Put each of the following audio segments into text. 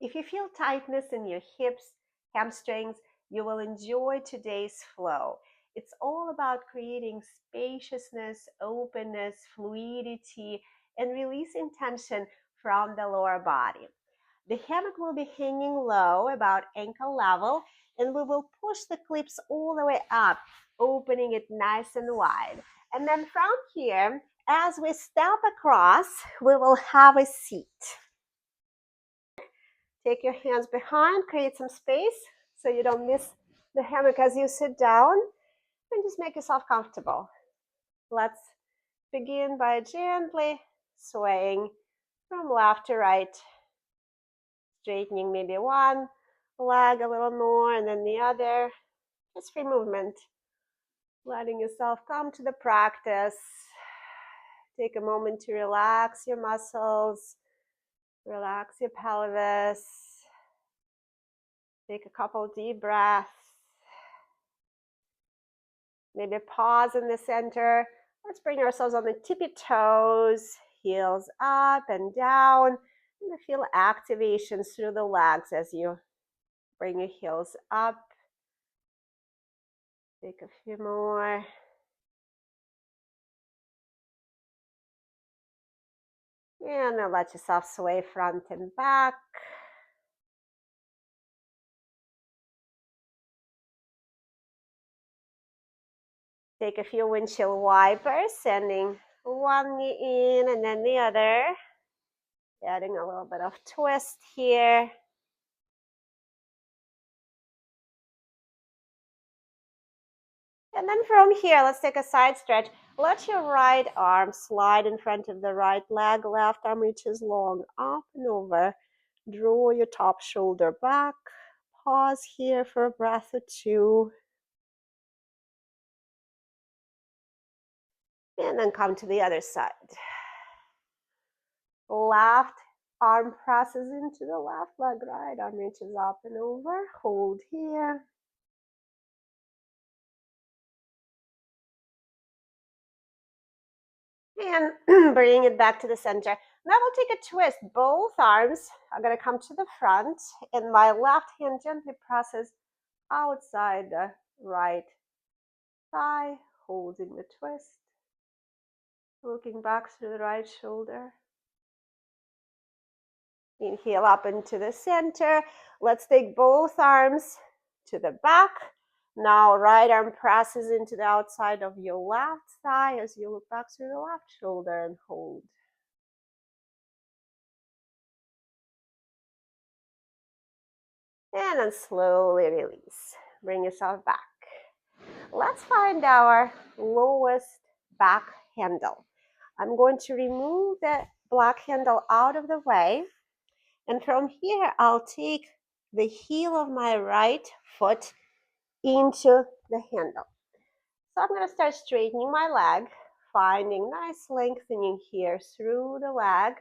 If you feel tightness in your hips, hamstrings, you will enjoy today's flow. It's all about creating spaciousness, openness, fluidity, and releasing tension from the lower body. The hammock will be hanging low, about ankle level, and we will push the clips all the way up, opening it nice and wide. And then from here, as we step across, we will have a seat. Take your hands behind, create some space so you don't miss the hammock as you sit down, and just make yourself comfortable. Let's begin by gently swaying from left to right, straightening maybe one leg a little more and then the other. Just free movement. Letting yourself come to the practice. Take a moment to relax your muscles, relax your pelvis. Take a couple deep breaths. Maybe pause in the center. Let's bring ourselves on the tippy toes, heels up and down. And feel activation through the legs as you bring your heels up. Take a few more. And then let yourself sway front and back. Take a few windshield wipers, sending one knee in and then the other. Adding a little bit of twist here. And then from here, let's take a side stretch. Let your right arm slide in front of the right leg. Left arm reaches long, up and over. Draw your top shoulder back. Pause here for a breath or two. And then come to the other side. Left arm presses into the left leg, right arm reaches up and over. Hold here. And bring it back to the center. Now we'll take a twist. Both arms are going to come to the front, and my left hand gently presses outside the right thigh, holding the twist. Looking back through the right shoulder. Inhale up into the center. Let's take both arms to the back. Now right arm presses into the outside of your left thigh as you look back through the left shoulder and hold. And then slowly release. Bring yourself back. Let's find our lowest back handle. I'm going to remove the black handle out of the way. And from here, I'll take the heel of my right foot into the handle. So I'm going to start straightening my leg, finding nice lengthening here through the leg,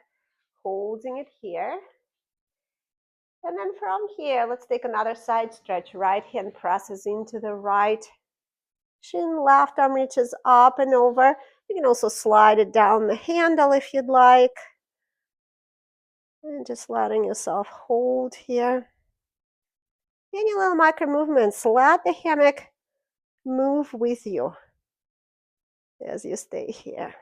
holding it here. And then from here, let's take another side stretch. Right hand presses into the right shin, left arm reaches up and over. You can also slide it down the handle if you'd like. And just letting yourself hold here. Any little micro movements, let the hammock move with you as you stay here.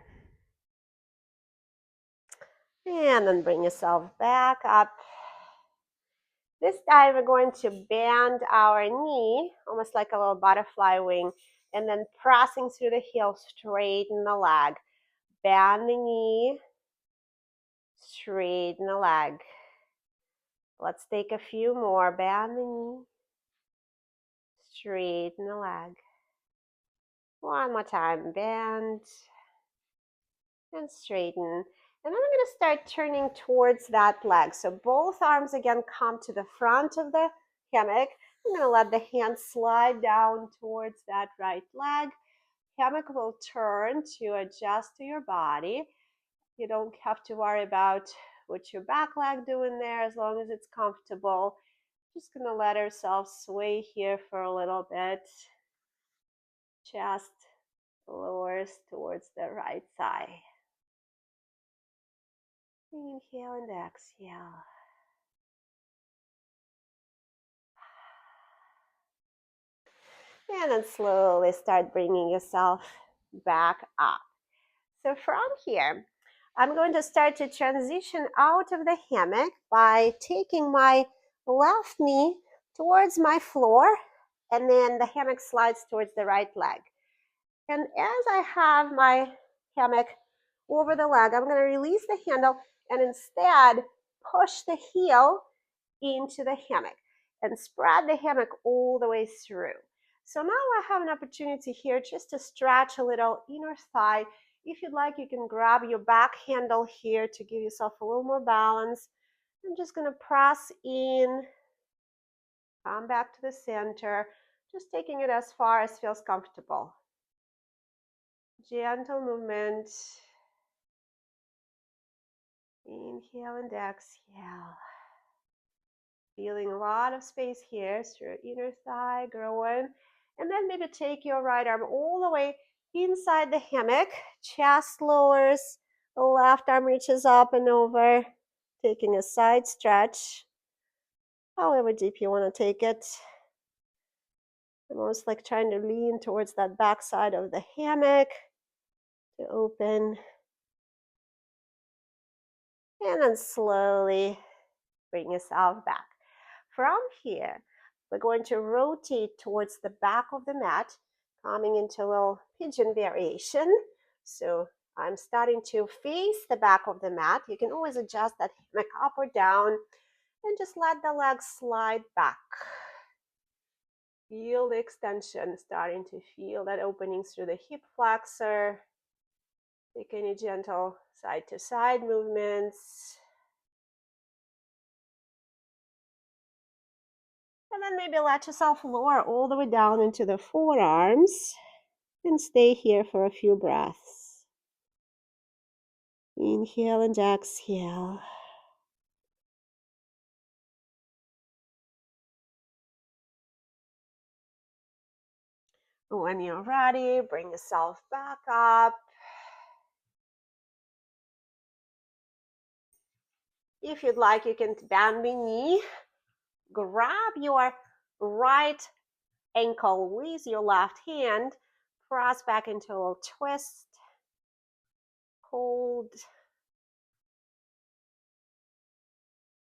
And then bring yourself back up. This time we're going to bend our knee, almost like a little butterfly wing, and then pressing through the heel, straighten the leg. Bend the knee, straighten the leg. Let's take a few more. Bend the knee, straighten the leg. One more time. Bend and straighten. And then I'm going to start turning towards that leg. So both arms again come to the front of the hammock. I'm going to let the hands slide down towards that right leg. Hammock will turn to adjust to your body. You don't have to worry about what your back leg doing there as long as it's comfortable. Just going to let ourselves sway here for a little bit. Chest lowers towards the right side. Inhale and exhale. And then slowly start bringing yourself back up. So from here, I'm going to start to transition out of the hammock by taking my left knee towards my floor, and then the hammock slides towards the right leg. And as I have my hammock over the leg, I'm going to release the handle and instead push the heel into the hammock and spread the hammock all the way through. So now I have an opportunity here just to stretch a little inner thigh. If you'd like, you can grab your back handle here to give yourself a little more balance. I'm just going to press in, come back to the center, just taking it as far as feels comfortable. Gentle movement. Inhale and exhale. Feeling a lot of space here through inner thigh, groin. And then maybe take your right arm all the way inside the hammock. Chest lowers, the left arm reaches up and over, taking a side stretch. However deep you want to take it. Almost like trying to lean towards that back side of the hammock to open. And then slowly bring yourself back. From here, we're going to rotate towards the back of the mat, coming into a little pigeon variation. So I'm starting to face the back of the mat. You can always adjust that hammock up or down and just let the legs slide back. Feel the extension, starting to feel that opening through the hip flexor. Take any gentle side to side movements. And then maybe let yourself lower all the way down into the forearms and stay here for a few breaths. Inhale and exhale. When you're ready, bring yourself back up. If you'd like, you can bend the knee. Grab your right ankle with your left hand. Press back into a little twist. Hold.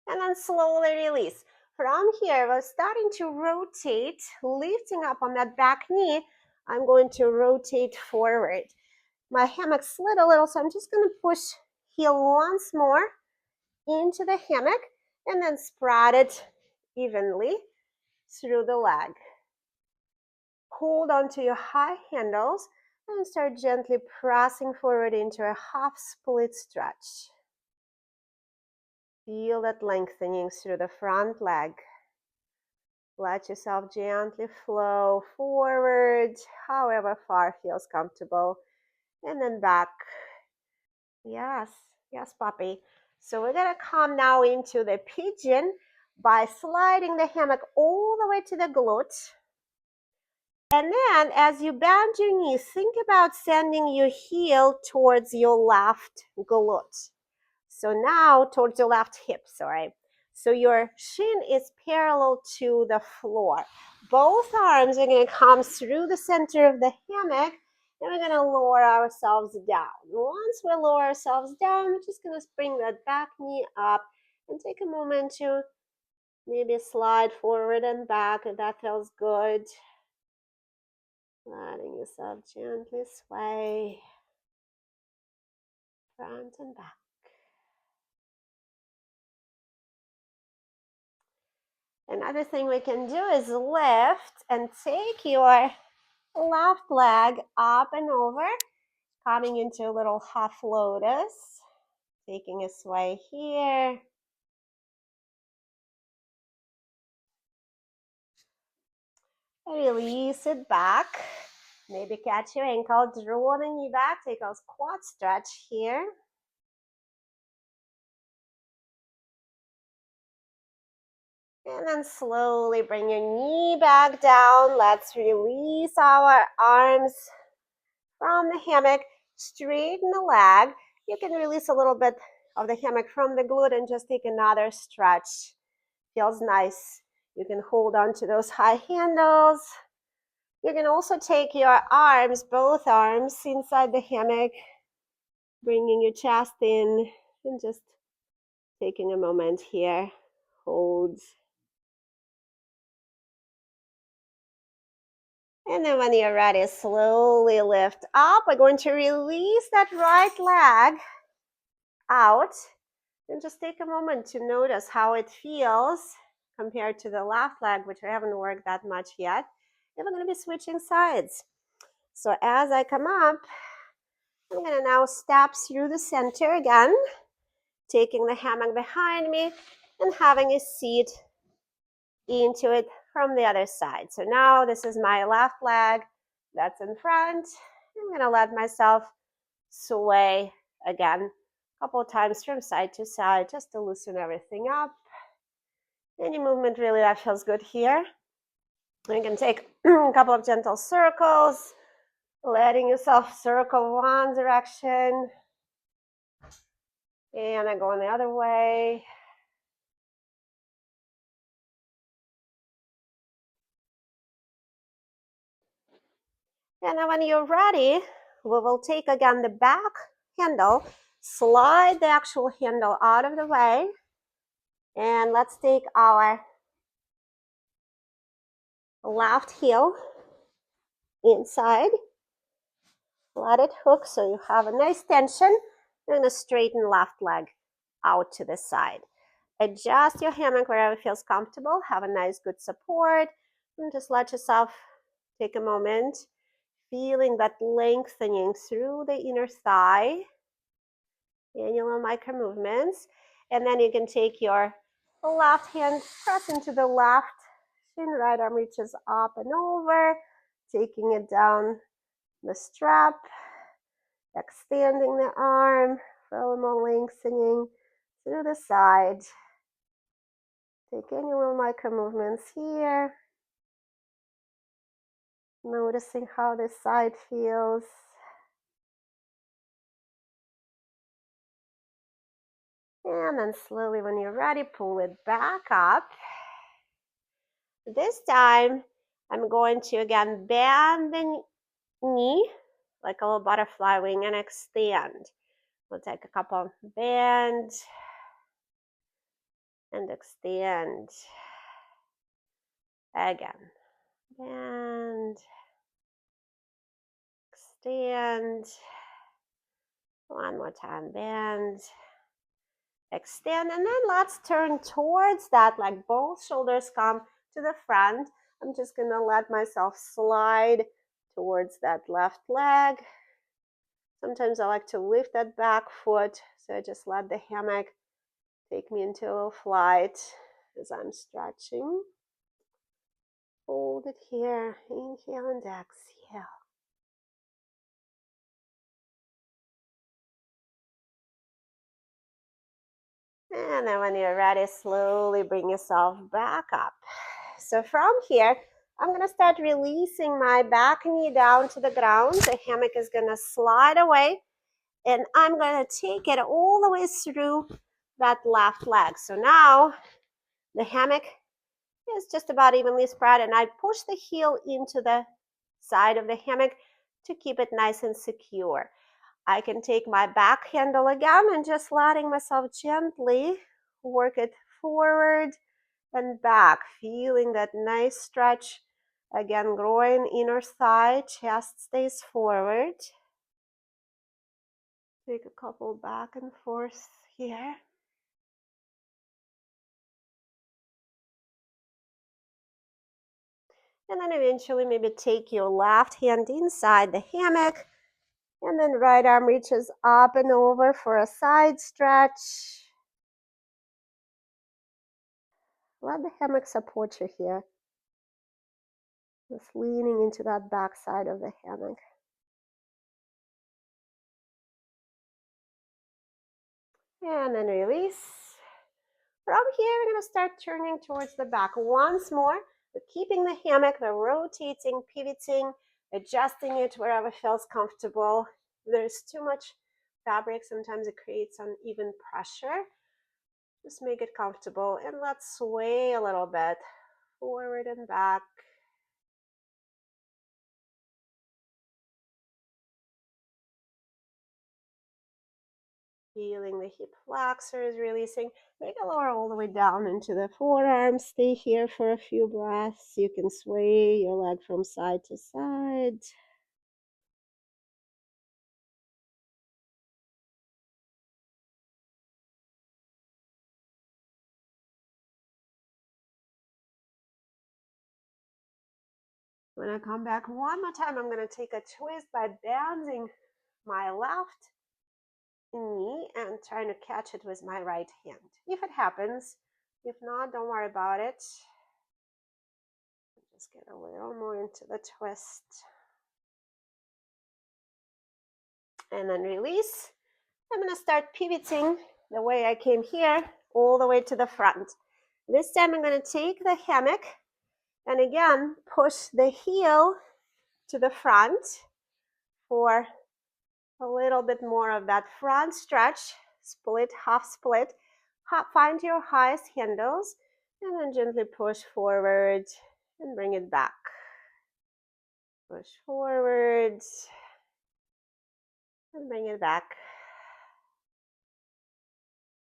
And then slowly release. From here, we're starting to rotate, lifting up on that back knee. I'm going to rotate forward. My hammock slid a little, so I'm just going to push heel once more into the hammock and then spread it evenly through the leg. Hold onto your high handles and start gently pressing forward into a half split stretch. Feel that lengthening through the front leg. Let yourself gently flow forward, however far feels comfortable, and then back. Yes, yes, puppy. So we're gonna come now into the pigeon by sliding the hammock all the way to the glute. And then as you bend your knee, think about sending your heel towards your left glute. So now towards your left hip, sorry. So your shin is parallel to the floor. Both arms are going to come through the center of the hammock, and we're going to lower ourselves down. Once we lower ourselves down, we're just going to bring that back knee up and take a moment to maybe slide forward and back if that feels good. Letting yourself gently sway front and back. Another thing we can do is lift and take your left leg up and over, coming into a little half lotus, taking a sway here. Release it back. Maybe catch your ankle, draw the knee back, take a quad stretch here. And then slowly bring your knee back down. Let's release our arms from the hammock, straighten the leg. You can release a little bit of the hammock from the glute and just take another stretch. Feels nice. You can hold on to those high handles You can also take your arms, both arms, inside the hammock, bringing your chest in and just taking a moment here. Hold. And then when you're ready, slowly lift up. We're going to release that right leg out and just take a moment to notice how it feels compared to the left leg, which I haven't worked that much yet. And we're going to be switching sides. So as I come up, I'm going to now step through the center again, taking the hammock behind me and having a seat into it from the other side. So now this is my left leg that's in front. I'm going to let myself sway again a couple of times from side to side just to loosen everything up. Any movement really that feels good here. You can take a couple of gentle circles, letting yourself circle one direction and then going the other way. And then when you're ready, we will take again the back handle, slide the actual handle out of the way, and let's take our left heel inside. Let it hook so you have a nice tension. You're going to straighten left leg out to the side. Adjust your hammock wherever it feels comfortable. Have a nice good support. And just let yourself take a moment, feeling that lengthening through the inner thigh. Annular micro movements. And then you can take your left hand, press into the left shin, right arm reaches up and over, taking it down the strap, extending the arm, furthermore lengthening to the side. Take any little micro movements here. Noticing how this side feels. And then slowly, when you're ready, pull it back up. This time, I'm going to again bend the knee like a little butterfly wing and extend. We'll take a couple, bend and extend. Again, bend, extend. One more time, bend, extend, and then let's turn towards that, like both shoulders come to the front. I'm just gonna let myself slide towards that left leg. Sometimes I like to lift that back foot, so I just let the hammock take me into a little flight as I'm stretching. Hold it here, inhale and exhale. And then when you're ready, slowly bring yourself back up. So from here, I'm gonna start releasing my back knee down to the ground. The hammock is gonna slide away and I'm gonna take it all the way through that left leg. So now the hammock is just about evenly spread and I push the heel into the side of the hammock to keep it nice and secure. I can take my back handle again and just letting myself gently work it forward and back, feeling that nice stretch. Again, groin, inner thigh, chest stays forward. Take a couple back and forth here. And then eventually maybe take your left hand inside the hammock and then right arm reaches up and over for a side stretch. Let the hammock support you here. Just leaning into that back side of the hammock. And then release. From here, we're going to start turning towards the back once more. But keeping the hammock, we're rotating, pivoting, adjusting it wherever feels comfortable. If there's too much fabric, sometimes it creates uneven pressure. Just make it comfortable and let's sway a little bit forward and back. Feeling the hip flexors releasing. Make a lower all the way down into the forearms. Stay here for a few breaths. You can sway your leg from side to side. When I come back one more time, I'm going to take a twist by bending my left knee and trying to catch it with my right hand. If it happens, if not, don't worry about it. Just get a little more into the twist. And then release. I'm going to start pivoting the way I came here, all the way to the front. This time I'm going to take the hammock and again push the heel to the front for a little bit more of that front stretch, split, half split. Find your highest handles and then gently push forward and bring it back. Push forward and bring it back.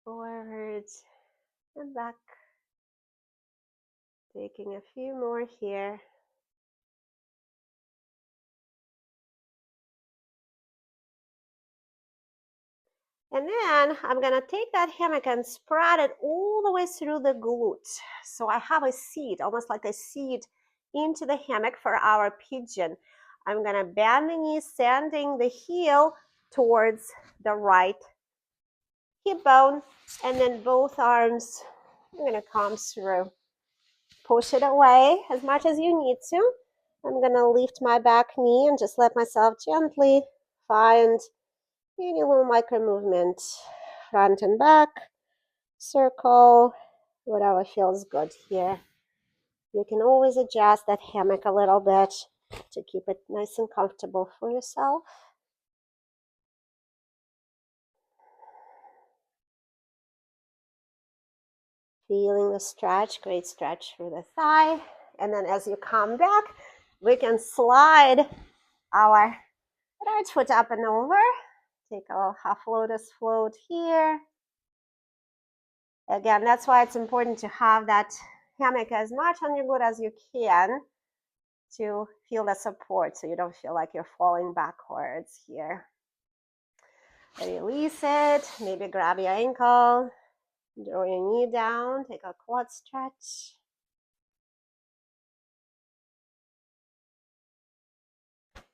Forward and back. Taking a few more here. And then I'm going to take that hammock and spread it all the way through the glute. So I have a seat, almost like a seat into the hammock for our pigeon. I'm going to bend the knees, sending the heel towards the right hip bone. And then both arms, I'm going to come through. Push it away as much as you need to. I'm going to lift my back knee and just let myself gently find any little micro movement, front and back, circle, whatever feels good here. You can always adjust that hammock a little bit to keep it nice and comfortable for yourself. Feeling the stretch, great stretch through the thigh. And then as you come back, we can slide our right foot up and over. Take a little half lotus float here. Again, that's why it's important to have that hammock as much on your glute as you can to feel the support so you don't feel like you're falling backwards here. Release it, maybe grab your ankle, draw your knee down, take a quad stretch.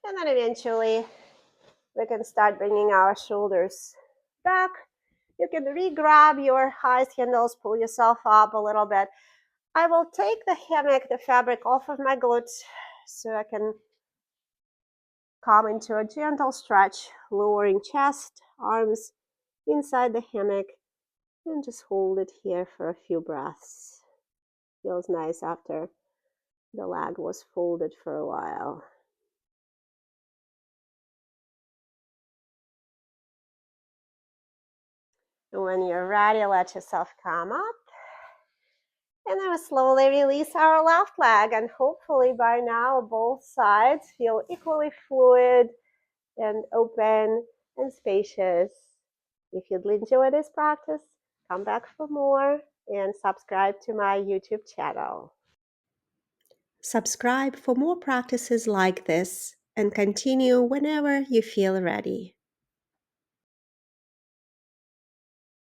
And then eventually we can start bringing our shoulders back. You can re-grab your highest handles, pull yourself up a little bit. I will take the hammock, the fabric off of my glutes so I can come into a gentle stretch, lowering chest, arms inside the hammock, and just hold it here for a few breaths. Feels nice after the leg was folded for a while. And when you're ready, let yourself come up. And then we slowly release our left leg, and hopefully by now both sides feel equally fluid and open and spacious. If you'd enjoy this practice, come back for more and subscribe to my YouTube channel. Subscribe for more practices like this and continue whenever you feel ready.